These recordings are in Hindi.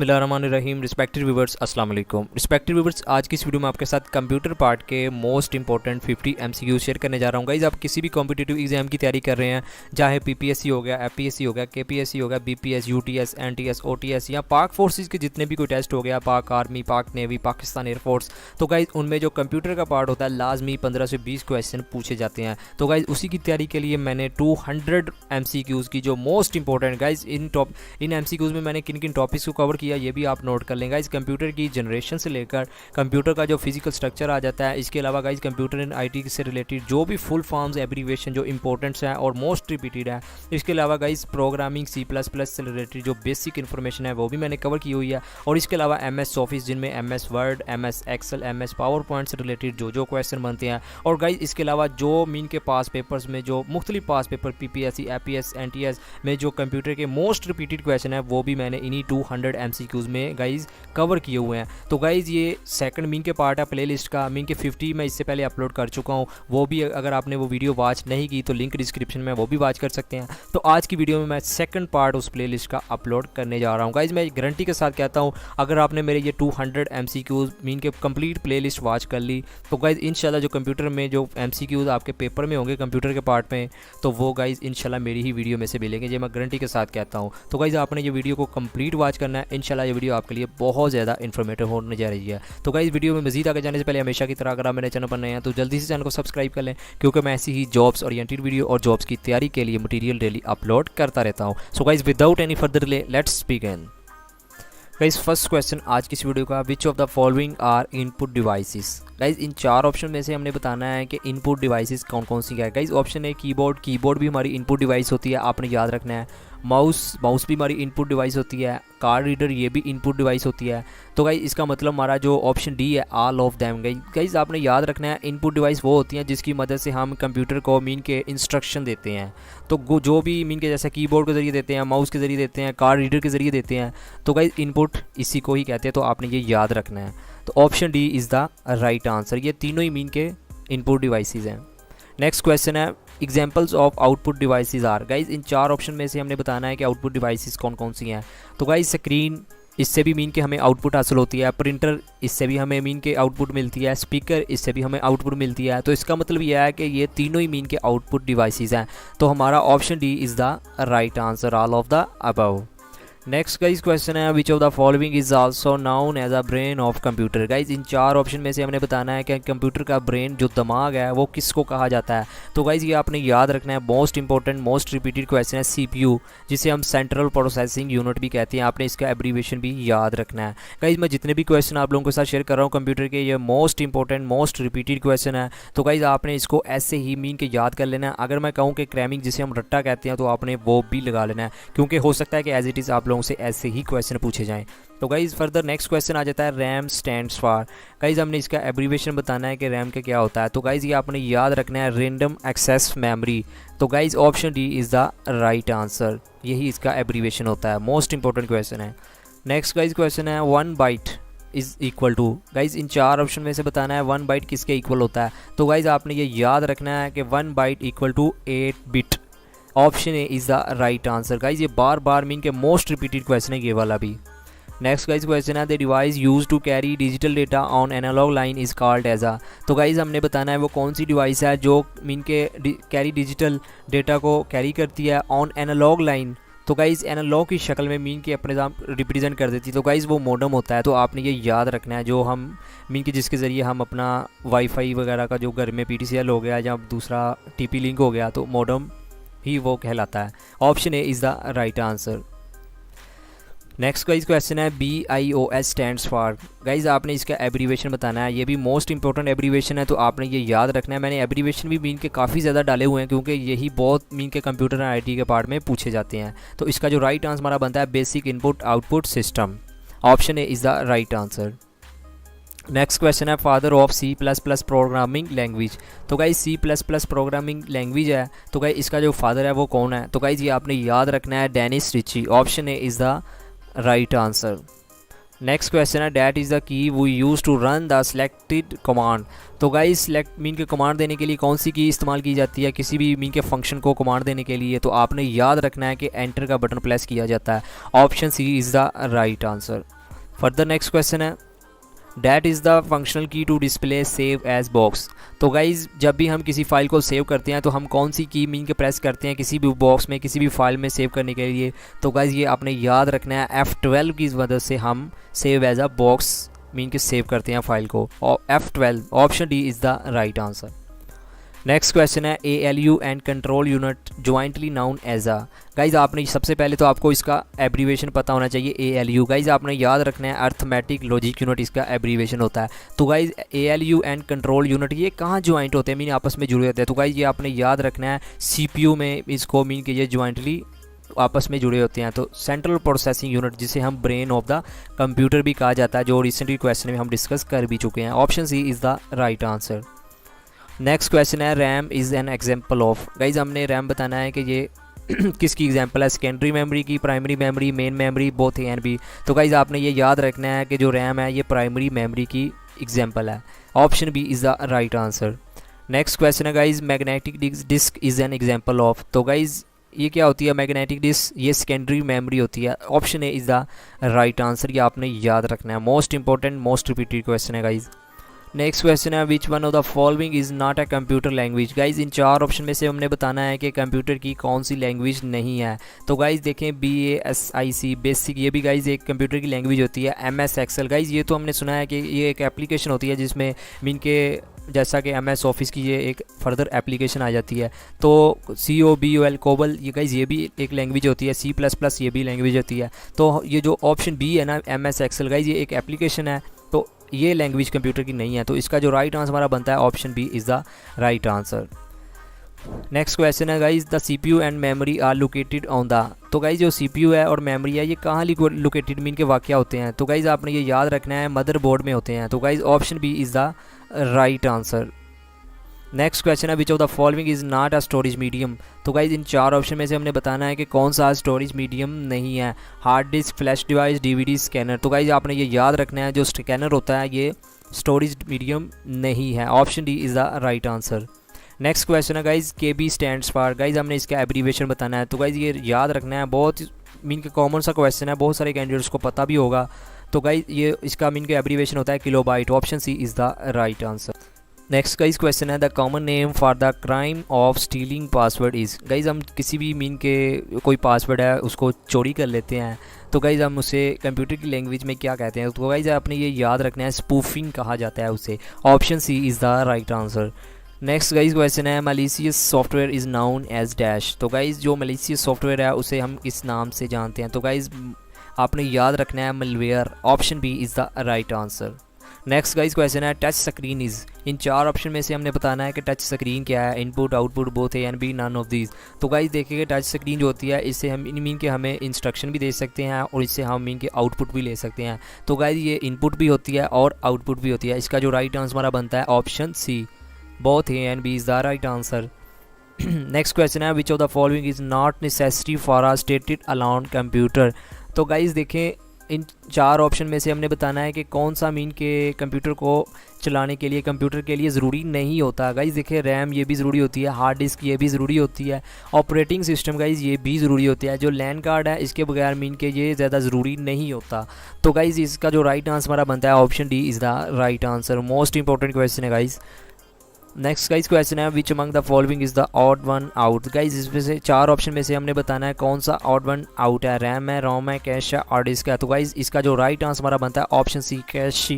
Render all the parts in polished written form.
बिस्मिल्लाहिर्रहमानिर्रहीम। रिस्पेक्टेड व्यूवर्स, अस्सलाम वालेकुम। रिस्पेक्टेड व्यूवर्स, आज की इस वीडियो में आपके साथ कंप्यूटर पार्ट के मोस्ट इंपॉर्टेंट 50 MCQ शेयर करने जा रहा हूँ। गाइस, आप किसी भी कॉम्पिटिटिव एग्जाम की तैयारी कर रहे हैं, चाहे PPSC हो गया, FPSC हो गया, KPSC हो गया, BPS, UTS, NTS, OTS या पाक फोर्सेज के जितने भी कोई टेस्ट हो गया, पाक आर्मी, पाक नेवी, पाकिस्तान एयरफोर्स, तो गाइस उनमें जो कंप्यूटर का पार्ट होता है लाजमी 15 से 20 क्वेश्चन पूछे जाते हैं। तो गाइस उसी की तैयारी के लिए मैंने 200 MCQs की जो most important guys in MCQs में मैंने किन किन टॉपिक्स को कवर किया ये भी आप नोट कर लें। गाइस कंप्यूटर की जनरेशन से लेकर कंप्यूटर का जो फिजिकल स्ट्रक्चर आ जाता है, इसके अलावा गाइस कंप्यूटर एंड IT से रिलेटेड जो भी फुल फॉर्म्स एब्रीविएशन जो इंपॉर्टेंट्स हैं और मोस्ट रिपीटेड है, इसके अलावा गाइस प्रोग्रामिंग C++ से रिलेटेड जो बेसिक इन्फॉर्मेशन है वो भी मैंने कवर की हुई है। और इसके अलावा MS ऑफिस जिनमें MS word, MS Excel, MS PowerPoint से रिलेटेड जो क्वेश्चन बनते हैं, और गाइस इसके अलावा जो मीन के पास पेपर्स में जो मुख्तलिफ पास पेपर PPSC, APS, NTS में जो कंप्यूटर के मोस्ट रिपीटेड क्वेश्चन है वो भी मैंने इन्हीं 200 MCQs में गाइज कवर किए हुए हैं। तो गाइज ये सेकंड मीन के पार्ट है प्लेलिस्ट का। मीन के 50 मैं इससे पहले अपलोड कर चुका हूँ, वो भी अगर आपने वो वीडियो वॉच नहीं की तो लिंक डिस्क्रिप्शन में वो भी वॉच कर सकते हैं। तो आज की वीडियो में मैं सेकंड पार्ट उस प्लेलिस्ट का अपलोड करने जा रहा हूँ। गाइज मैं गारंटी के साथ कहता हूँ, अगर आपने मेरे ये 200 MCQs मीन के कंप्लीट प्लेलिस्ट वॉच कर ली तो गाइज इंशाल्लाह जो कंप्यूटर में जो MCQs आपके पेपर में होंगे कंप्यूटर के पार्ट में, तो वो गाइज इंशाल्लाह मेरी ही वीडियो में से मिलेंगे, ये मैं गारंटी के साथ कहता हूँ। तो गाइज आपने ये वीडियो को कंप्लीट वॉच करना है, इंशाल्लाह ये वीडियो आपके लिए बहुत ज़्यादा इन्फॉर्मेटिव होने जा रही है। तो गाइस वीडियो में मजीद आगे जाने से पहले हमेशा की तरह अगर आप मेरे चैनल पर नए हैं तो जल्दी से चैनल को सब्सक्राइब कर लें, क्योंकि मैं ऐसी ही जॉब्स ओरिएंटेड वीडियो और जॉब्स की तैयारी के लिए मटेरियल डेली अपलोड करता रहता हूँ। So guys without any further delay let's begin. Guys first question आज की इस वीडियो का, which of the following are input devices. Guys इन चार ऑप्शन में से हमने बताना है कि इनपुट डिवाइसेस कौन कौन सी है। गाइस ऑप्शन है कीबोर्ड भी हमारी इनपुट डिवाइस होती है, आपने याद रखना है। माउस भी हमारी इनपुट डिवाइस होती है। कार्ड रीडर ये भी इनपुट डिवाइस होती है। तो गाइस इसका मतलब हमारा जो ऑप्शन डी है ऑल ऑफ देम। गाइस आपने याद रखना है, इनपुट डिवाइस वो होती हैं जिसकी मदद से हम कंप्यूटर को मीन के इंस्ट्रक्शन देते हैं। तो जो भी मीन के जैसे कीबोर्ड के ज़रिए देते हैं, माउस के ज़रिए देते हैं, कार्ड रीडर के ज़रिए देते हैं, तो गाइस इनपुट इसी को ही कहते हैं। तो आपने ये याद रखना है। तो option D is the right answer. ये तीनों ही मीन के इनपुट डिवाइसेस हैं। नेक्स्ट क्वेश्चन है, examples of output devices are. Guys इन चार ऑप्शन में से हमने बताना है कि आउटपुट डिवाइसेस कौन कौन सी हैं। तो गाइज स्क्रीन, इससे भी मीन के हमें आउटपुट हासिल होती है। प्रिंटर, इससे भी हमें मीन के आउटपुट मिलती है। स्पीकर, इससे भी हमें आउटपुट मिलती है। तो इसका मतलब यह है कि ये तीनों ही मीन के आउटपुट डिवाइसेस हैं। तो हमारा option D is the right answer, all of the above. Next guys question है, which of the following is also known as a brain of computer. Guys इन चार ऑप्शन में से हमने बताना है कि कंप्यूटर का ब्रेन जो दिमाग है वो किसको कहा जाता है। तो गाइज ये आपने याद रखना है, most important most repeated question है। CPU जिसे हम सेंट्रल प्रोसेसिंग यूनिट भी कहते हैं, आपने इसका एब्रीविएशन भी याद रखना है। गाइज मैं जितने भी क्वेश्चन आप लोगों के साथ शेयर कर रहा हूँ कंप्यूटर के, ये most important most repeated question है। तो गाइज आपने इसको ऐसे ही मीन के याद कर लेना है। अगर मैं कहूँ कि क्रैमिंग जिसे हम रट्टा कहते हैं, तो आपने वो भी लगा लेना है, क्योंकि हो सकता है कि एज इट इज़ आप लोगों से ऐसे ही क्वेश्चन पूछे जाएं। तो गाइज फर्दर नेक्स्ट क्वेश्चन आ जाता है, रैम स्टैंड्स फॉर। गाइज हमने इसका एब्रीविएशन बताना है कि रैम का क्या होता है। तो गाइज ये आपने याद रखना है, रैंडम एक्सेस मेमोरी। तो guys option D is the right answer, यही इसका एब्रीविएशन होता है। मोस्ट इंपॉर्टेंट क्वेश्चन है। नेक्स्ट गाइज क्वेश्चन है, 1 byte is equal to. Guys इन चार ऑप्शन में से बताना है 1 बाइट किसके इक्वल होता है। तो गाइज आपने ये याद रखना है कि 1 byte equal to 8 bit. Option A is the right answer. Guys ये बार बार मीन के मोस्ट रिपीटेड क्वेश्चन है ये वाला भी। नेक्स्ट गाइज क्वेश्चन है, the device use to carry digital data on analog line is called as a. तो गाइज हमने बताना है वो कौन सी डिवाइस है जो मीन के कैरी डिजिटल डेटा को कैरी करती है ऑन एनालॉग लाइन। तो गाइज एनालॉग की शक्ल में मीन के अपने नाम रिप्रेजेंट कर देती है। तो गाइज वो मॉडेम होता है। तो आपने ये याद रखना है, जो हम मीन के जिसके ज़रिए हम अपना वाईफाई वगैरह का जो घर में PTCL हो गया या दूसरा TP लिंक हो गया, तो मॉडेम ही वो कहलाता है। Option A is the right answer. Next guys question है, BIOS स्टैंड्स फॉर। गाइज आपने इसका एब्रीविएशन बताना है, ये भी मोस्ट इंपॉर्टेंट एब्रीविएशन है। तो आपने ये याद रखना है। मैंने एब्रीविएशन भी मीन के काफ़ी ज़्यादा डाले हुए हैं, क्योंकि यही बहुत मीन के कंप्यूटर एंड IT के पार्ट में पूछे जाते हैं। तो इसका जो राइट आंसर हमारा बनता है, basic input output system. Option A is the right answer. Next question है, father of C++ programming language. तो गाइज C++ प्रोग्रामिंग लैंग्वेज है। तो गाइज इसका जो फादर है वो कौन है। तो गाइज ये आपने याद रखना है, Dennis Ritchie. Option A is the right answer. Next question है that is the key we use to run the selected command. तो गाइस सिलेक्ट मीन के कमांड देने के लिए कौन सी की इस्तेमाल की जाती है किसी भी मीन के फंक्शन को कमांड देने के लिए? तो आपने याद रखना है कि एंटर का बटन प्रेस किया जाता है। Option C is the right answer. Further next question है that is the functional key to display save as box. तो गाइज़ जब भी हम किसी फाइल को सेव करते हैं तो हम कौन सी की मीन के प्रेस करते हैं किसी भी बॉक्स में किसी भी फाइल में सेव करने के लिए? तो गाइज़ ये आपने याद रखना है F12 की मदद से हम save as a box mean के सेव करते हैं फाइल को। और F12 option D is the right answer. Next question है ALU and control unit jointly known as a. Guys आपने सबसे पहले तो आपको इसका एब्रीवेशन पता होना चाहिए ALU। गाइज आपने याद रखना है अर्थमेटिक लॉजिक यूनिट इसका एब्रीवेशन होता है। तो guys ALU and control unit ये कहाँ ज्वाइंट होते हैं मीन आपस में जुड़े होते हैं? तो गाइज ये आपने याद रखना है CPU में इसको मीन के ये ज्वाइंटली आपस में जुड़े होते हैं। तो सेंट्रल प्रोसेसिंग यूनिट जिसे हम ब्रेन ऑफ द कंप्यूटर भी कहा जाता है जो रिसेंटली क्वेश्चन में हम डिस्कस कर भी चुके हैं। Option C is the right answer. Next question है RAM is an example of. Guys हमने रैम बताना है कि ये किसकी एग्जाम्पल है? सेकेंडरी मेमोरी की, primary memory, main memory, both A and B. तो गाइज आपने ये याद रखना है कि जो रैम है ये प्राइमरी मेमोरी की एग्जाम्पल है। Option B is the right answer. Next question है guys magnetic disk is an example of. तो गाइज ये क्या होती है मैग्नेटिक डिस्क? ये सेकेंडरी मेमोरी होती है। Option A is the right answer. ये आपने याद रखना है। Most important most repeated question है गाइज। नेक्स्ट क्वेश्चन है which one of the following is not a computer language. Guys इन चार ऑप्शन में से हमने बताना है कि कंप्यूटर की कौन सी लैंग्वेज नहीं है। तो गाइज देखें BASIC बेसिक ये भी गाइज एक कंप्यूटर की लैंग्वेज होती है। MS एक्सेल गाइज ये तो हमने सुना है कि ये एक एप्लीकेशन होती है जिसमें मीन के जैसा कि MS ऑफिस की ये एक फर्दर एप्लीकेशन आ जाती है। तो COBOL कोबल ये गाइज ये भी एक लैंग्वेज होती है। C++ ये भी लैंग्वेज होती है। तो ये जो ऑप्शन बी है ना MS एक्सेल गाइज ये एक एप्लीकेशन है। तो ये लैंग्वेज कंप्यूटर की नहीं है। तो इसका जो राइट आंसर हमारा बनता है option B is the right answer. Next question है guys the CPU and memory are located on the. तो गाइज जो CPU है और मेमोरी है ये कहाँ लोकेटेड मीन के वाक़या होते हैं? तो गाइज आपने ये याद रखना है मदरबोर्ड में होते हैं। तो guys option B is the right answer. Next question है which of the following is not a storage medium. तो गाइज इन चार ऑप्शन में से हमने बताना है कि कौन सा स्टोरेज मीडियम नहीं है। Hard disc, flash device, DVD, scanner. तो गाइज आपने ये याद रखना है जो स्कैनर होता है ये स्टोरेज मीडियम नहीं है। Option D is the right answer. Next question है guys KB stands for. Guys हमने इसका एब्रीवेशन बताना है। तो गाइज ये याद रखना है बहुत मीन के कॉमन सा क्वेश्चन है बहुत सारे कैंडिडेट्स को पता भी होगा। तो गाइज ये इसका मीन का एब्रीवेशन होता है kilobyte. Option C is the right answer. Next guys question है the common name for the crime of stealing password is. Guys हम किसी भी मीन के कोई पासवर्ड है उसको चोरी कर लेते हैं। तो गाइज हम उसे कंप्यूटर की लैंग्वेज में क्या कहते हैं? तो गाइज आपने ये याद रखना है स्पूफिंग कहा जाता है उसे। Option C is the right answer. Next guys question है malicious software is known as dash. तो गाइज जो मलिशियस सॉफ्टवेयर है उसे हम किस नाम से जानते हैं? तो गाइज आपने याद रखना है malware. Option B is the right answer. Next guys question है टच स्क्रीन इज़। इन चार ऑप्शन में से हमने बताना है कि टच स्क्रीन क्या है। Input, output, both A and B, none of these. तो गाइज देखिए टच स्क्रीन जो होती है इससे हम इन मीन के हमें इंस्ट्रक्शन भी दे सकते हैं और इससे हम मीन के आउटपुट भी ले सकते हैं। तो गाइज ये इनपुट भी होती है और आउटपुट भी होती है। इसका जो राइट आंसर हमारा बनता है option C, both A and B is the right answer. Next question है which of the following is not necessary for a stated aloud computer. तो गाइज देखें इन चार ऑप्शन में से हमने बताना है कि कौन सा मीन के कंप्यूटर को चलाने के लिए कंप्यूटर के लिए ज़रूरी नहीं होता। गाइज देखिए रैम ये भी ज़रूरी होती है, हार्ड डिस्क ये भी ज़रूरी होती है, ऑपरेटिंग सिस्टम गाइज ये भी ज़रूरी होती है, जो लैन कार्ड है इसके बगैर मीन के ये ज़्यादा ज़रूरी नहीं होता। तो गाइज इसका जो राइट आंसर हमारा बनता है option D is the right answer. Most important question है गाइज। नेक्स्ट गाइज क्वेश्चन है which among the following is the odd one out. Guys इसमें से चार ऑप्शन में से हमने बताना है कौन सा ऑड वन आउट है। रैम है, रोम है, कैश है और डिस्क है। तो गाइज इसका जो राइट आंसर हमारा बनता है option C, cache.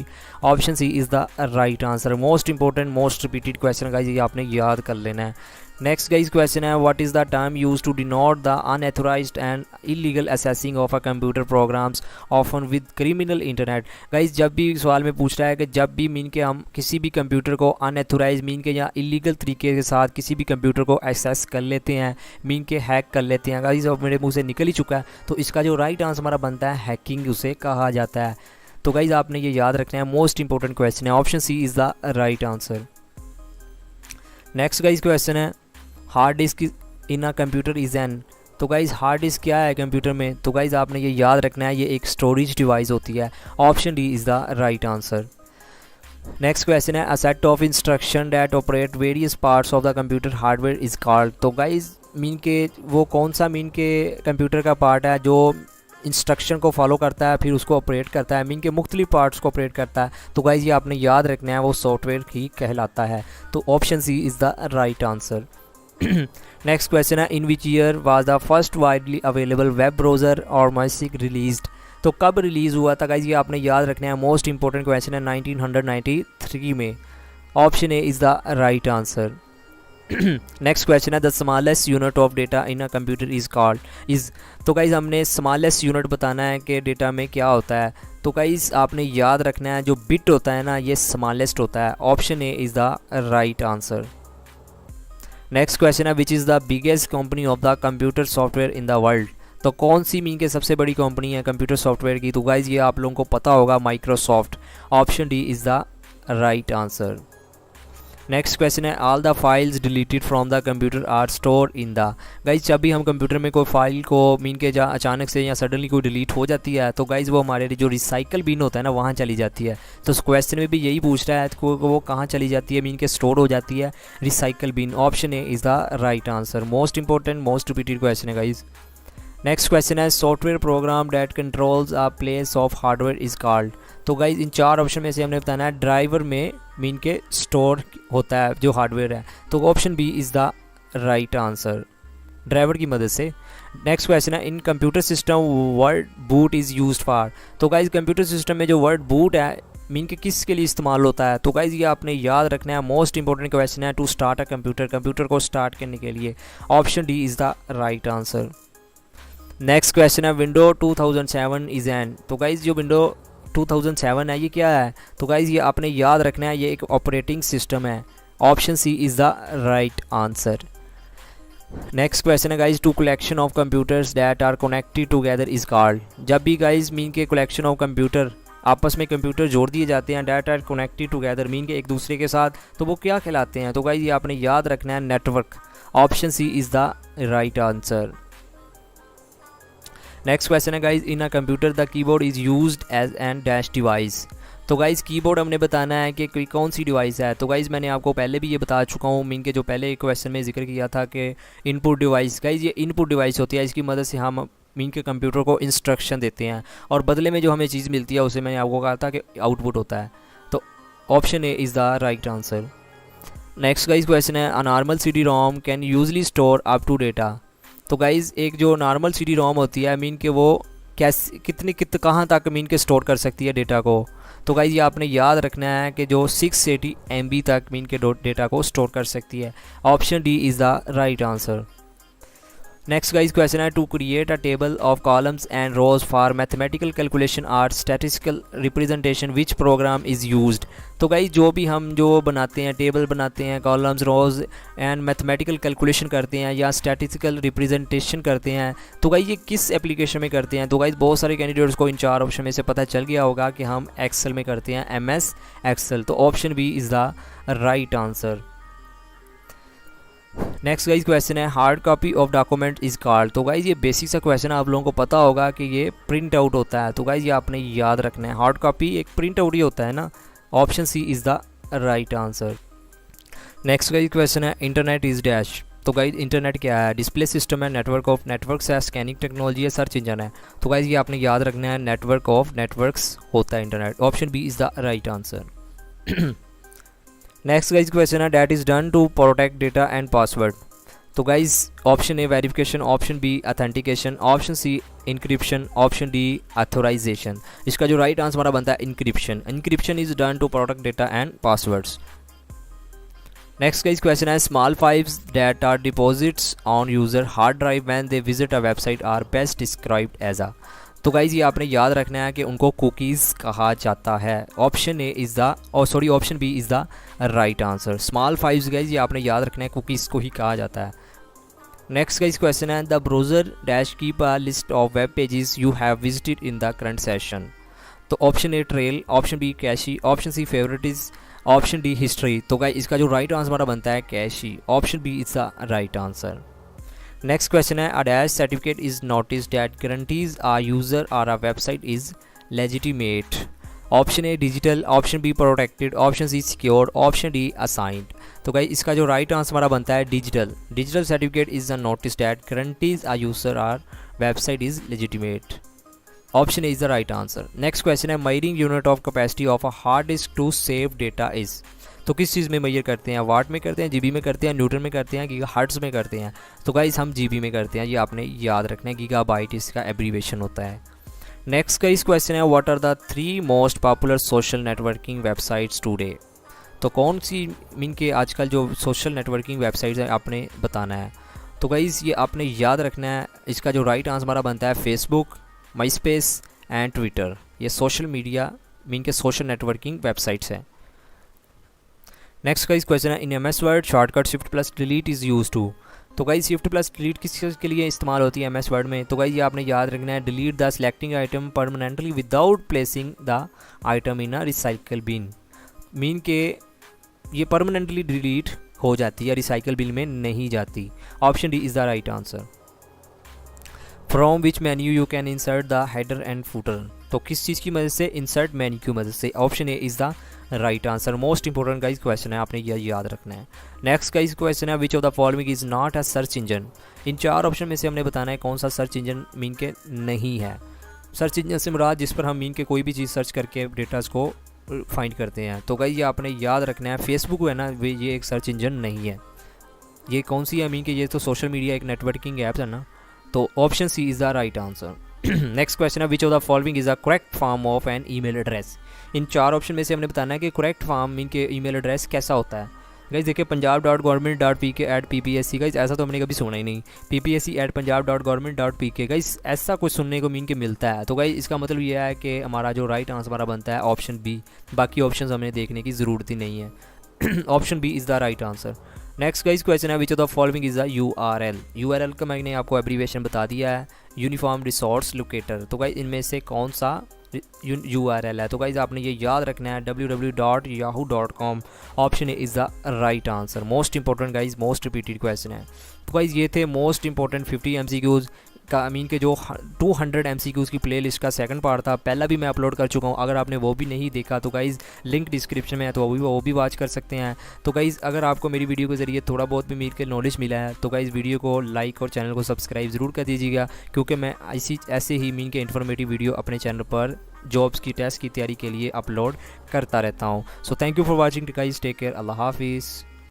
Option C is the right answer. Most important most repeated question guys ये आपने याद कर लेना है। नेक्स्ट गाइज क्वेश्चन है what is the term use to denote the unauthorised and illegal assessing of a computer programs often with criminal internet. Guys जब भी सवाल में पूछ रहा है कि जब भी मीन के हम किसी भी कंप्यूटर को अनएथोराइज मीन के या इलीगल तरीके के साथ किसी भी कंप्यूटर को एक्सेस कर लेते हैं, मीन के हैक कर लेते हैं। गाइज अब मेरे मुँह से निकल ही चुका है। तो इसका जो राइट आंसर हमारा बनता है हैकिंग उसे कहा जाता है। तो गाइज आपने ये याद रखना है। मोस्ट इंपॉर्टेंट क्वेश्चन है। Option C is the right answer. Next guys question है hard disk in a computer is an. तो गाइज़ हार्ड डिस्क क्या है कंप्यूटर में, तो गाइज़ आपने ये याद रखना है, ये एक स्टोरेज डिवाइस होती है। Option D is the right answer. Next question है, a set of instruction that operate various parts of the computer hardware is called. तो गाइज़ मीन के वो कौन सा मीन के कंप्यूटर का पार्ट है जो इंस्ट्रक्शन को फॉलो करता है फिर उसको ऑपरेट करता है, मीन के मुख्तलिफ पार्ट्स को ऑपरेट करता है। तो गाइज़ ये आपने याद रखना है, वो सॉफ्टवेयर ही कहलाता है। तो option C is the right answer. Next question है, in which year was the first widely available web browser और माइसिक रिलीज्ड। तो कब रिलीज़ हुआ था गाइज़, ये आपने याद रखना है, मोस्ट इंपॉर्टेंट क्वेश्चन है, 1993 में। Option A is the right answer. Next question है, the smallest unit of data in a computer is called is. तो गाइज़ हमने स्मॉलेस्ट यूनिट बताना है कि डेटा में क्या होता है। तो गाइज़ आपने याद रखना है, जो बिट होता है ना, ये स्मॉलेस्ट होता है। Option A is the right answer. Next question है, which is the biggest company of the computer software in the world. तो कौन सी मीन के सबसे बड़ी कंपनी है कंप्यूटर सॉफ्टवेयर की। तो गाइज़ ये आप लोगों को पता होगा, Microsoft. Option D is the right answer. Next question है, all the files deleted from the computer are store in the. Guys जब भी हम कंप्यूटर में कोई फाइल को मीन के जा अचानक से या सडनली कोई डिलीट हो जाती है, तो गाइज़ वो हमारे जो रिसाइकल बिन होता है ना, वहाँ चली जाती है। तो इस क्वेश्चन में भी यही पूछ रहा है तो वो कहाँ चली जाती है, मीन के स्टोर हो जाती है recycle bin. Option A is the right answer. Most important most repeated question है गाइज़। नेक्स्ट क्वेश्चन है, software program that controls a place of hardware is called. तो गाइज इन चार ऑप्शन में से हमने बताना है ड्राइवर में मीन के स्टोर होता है जो हार्डवेयर है। तो option B is the right answer, driver की मदद से। नेक्स्ट क्वेश्चन है, in computer system word boot is used for. तो गाइज कंप्यूटर सिस्टम में जो वर्ड बूट है मीन के किसके लिए इस्तेमाल होता है। तो गाइज ये आपने याद रखना है, मोस्ट इंपॉर्टेंट क्वेश्चन है, to start a computer, computer को स्टार्ट करने के लिए। Option D is the right answer. Next question है, विंडो 2007 इज़ एन। तो गाइज जो विंडो 2007 है ये क्या है। तो गाइज ये आपने याद रखना है, ये एक ऑपरेटिंग सिस्टम है। Option C is the right answer. Next question है guys, to collection of computers that are connected together is called. जब भी गाइज मीन के कलेक्शन ऑफ कंप्यूटर आपस में कंप्यूटर जोड़ दिए जाते हैं, that are connected together mean के एक दूसरे के साथ, तो वो क्या कहलाते हैं। तो गाइज ये आपने याद रखना है, network. Option C is the right answer. Next question है guys, in a computer the keyboard is used as an dash device. तो गाइज कीबोर्ड हमने बताना है कि कौन सी डिवाइस है। तो गाइज मैंने आपको पहले भी ये बता चुका हूँ, मीन के जो पहले एक क्वेश्चन में जिक्र किया था कि इनपुट डिवाइस। गाइज ये इनपुट डिवाइस होती है, इसकी मदद से हम मीन के कंप्यूटर को इंस्ट्रक्शन देते हैं और बदले में जो हमें चीज़ मिलती है उसे मैंने आपको कहा था कि आउटपुट होता है। तो option A is the right answer. Next guys question है, a normal CD ROM can usually store up to data. तो गाइज़ एक जो नॉर्मल CD ROM होती है मीन के वो कैसे कहाँ तक मीन के स्टोर कर सकती है डेटा को। तो गाइज़ ये आपने याद रखना है कि जो 680 MB तक मीन के डेटा को स्टोर कर सकती है। Option D is the right answer. Next guys question है, to create a table of columns and rows for mathematical calculation or statistical representation which program is used. तो गाइज जो भी हम जो बनाते हैं, टेबल बनाते हैं, columns rows and mathematical calculation करते हैं या स्टैटिस्टिकल रिप्रेजेंटेशन करते हैं, तो गाइज ये किस एप्लीकेशन में करते हैं। तो गाइज बहुत सारे कैंडिडेट्स को इन चार ऑप्शन में से पता चल गया होगा कि हम एक्सेल में करते हैं, MS एक्सेल। तो option B is the right answer. Next guys question है, hard copy of document is called. तो गाइज ये बेसिक सा क्वेश्चन आप लोगों को पता होगा कि ये प्रिंट आउट होता है। तो गाइज ये आपने याद रखना है, हार्ड कॉपी एक प्रिंट आउट ही होता है ना। Option C is the right answer. Next guys question है, इंटरनेट इज़ डैश। तो गाइज इंटरनेट क्या है, डिस्प्ले सिस्टम है, नेटवर्क ऑफ नेटवर्क्स है, स्कैनिंग टेक्नोलॉजी है, सर्च इंजन है। तो गाइज ये आपने याद रखना है, नेटवर्क ऑफ नेटवर्क्स होता है internet. Option B is the right answer. Next guys question है, that is done to protect data and password. तो guys option A verification, option B authentication, option C encryption, option D authorization. इसका जो राइट आंसर हमारा बनता है encryption. Encryption is done to protect data and passwords. Next guys question है, small files that are deposits on user hard drive when they visit a website are best described as a. तो गाइज ये आपने याद रखना है कि उनको कुकीज़ कहा जाता है। Option A is the option B is the right answer. Small files guys ये आपने याद रखना है, कुकीज़ को ही कहा जाता है। नेक्स्ट गाइज क्वेश्चन है, the browser dash keep a list of web pages you have visited in the current session. तो option A trail, option B cache, option C favourites, option D history. तो गाइज इसका जो राइट आंसर हमारा बनता है cache. Option B is the right answer. Next question है, a dash certificate is notice that guarantees a user or a website is legitimate. Option A digital, option B protected, option C secured, option D assigned. तो गाइस इसका जो राइट आंसर हमारा बनता है digital. Digital certificate is a notice that guarantees a user or website is legitimate. Option A is the right answer. Next question है, measuring unit of capacity of a hard disk to save data is. तो किस चीज़ में मेजर करते हैं, वाट में करते हैं, जीबी में करते हैं, न्यूटन में करते हैं, गीगाहर्ट्ज़ में करते हैं। तो गाइस हम जीबी में करते हैं, ये आपने याद रखना है, गीगाबाइट इसका एब्रीवेशन होता है। नेक्स्ट का इस क्वेश्चन है, what are the 3 most popular social networking websites today. तो कौन सी मीन के आजकल जो सोशल नेटवर्किंग वेबसाइट्स हैं आपने बताना है। तो गाइस ये आपने याद रखना है, इसका जो राइट आंसर हमारा बनता है फेसबुक, माईस्पेस एंड ट्विटर। ये सोशल मीडिया मीन के सोशल नेटवर्किंग वेबसाइट्स हैं। नेक्स्ट का इस क्वेश्चन है, in MS Word shortcut shift plus delete is used to. तो गाइस शिफ्ट प्लस डिलीट किस चीज़ के लिए इस्तेमाल होती है एमएस वर्ड में। तो गाइस ये आपने याद रखना है, delete the selecting item permanently without placing the item in a recycle bin. Mean के ये परमानेंटली डिलीट हो जाती है, रिसाइकल बिन में नहीं जाती। Option D is the right answer. From which menu you can insert the header and footer. तो किस चीज़ की मदद से, इंसर्ट मेन्यू की मदद से। Option A is the right answer. Most important guys question है, आपने यह याद रखना है। नेक्स्ट गाइस क्वेश्चन है, which of the following is not a search engine. In 4 option में से हमने बताना है कौन सा सर्च इंजन मीन के नहीं है। सर्च इंजन से मुराद जिस पर हम मीन के कोई भी चीज़ सर्च करके डेटास को फाइंड करते हैं। तो गाइस ये आपने याद रखना है, फेसबुक है ना, ये एक सर्च इंजन नहीं है। ये कौन सी है मीन के, ये तो सोशल मीडिया एक नेटवर्किंग ऐप्स है ना। तो option C is the right answer. Next question है, which of the following is a correct form of an email address. इन 4 ऑप्शन में से हमने बताना है कि करेक्ट फॉर्म मीन के ईमेल एड्रेस कैसा होता है। गाइस देखिए, punjab.government.pk@ppsc। गाइस ऐसा तो हमने कभी सुना ही नहीं, ppsc@punjab.government.pk। गाइस ऐसा कुछ सुनने को मीन के मिलता है। तो गाइस इसका मतलब यह है कि हमारा जो राइट आंसर हमारा बनता है ऑप्शन बी। बाकी ऑप्शन हमें देखने की ज़रूरत ही नहीं है। Option B is the right answer. Next guys question है, which of the following is the URL। URL का मैंने आपको एब्रीवेशन बता दिया है, यूनिफॉर्म रिसोर्स लोकेटर। तो गाइस इनमें से कौन सा URL है। तो गाइस आपने ये याद रखना है, www.yahoo.com। Option A is the right answer. Most important guys, most repeated question है। तो गाइस ये थे मोस्ट इंपॉर्टेंट 50 MCQs का मीन के जो 200 MCQs की प्लेलिस्ट का सेकंड पार्ट था, पहला भी मैं अपलोड कर चुका हूँ। अगर आपने वो भी नहीं देखा तो गाइज़ लिंक डिस्क्रिप्शन में है, तो वो भी वॉच कर सकते हैं। तो गाइज़ अगर आपको मेरी वीडियो के ज़रिए थोड़ा बहुत भी मीन के नॉलेज मिला है तो गाइज़ वीडियो को लाइक और चैनल को सब्सक्राइब ज़रूर कर दीजिएगा, क्योंकि मैं ऐसे ही मीन के इन्फॉर्मेटिव वीडियो अपने चैनल पर जॉब्स की टेस्ट की तैयारी के लिए अपलोड करता रहता हूँ। So thank you for watching guys, take care, अल्लाह हाफिज़।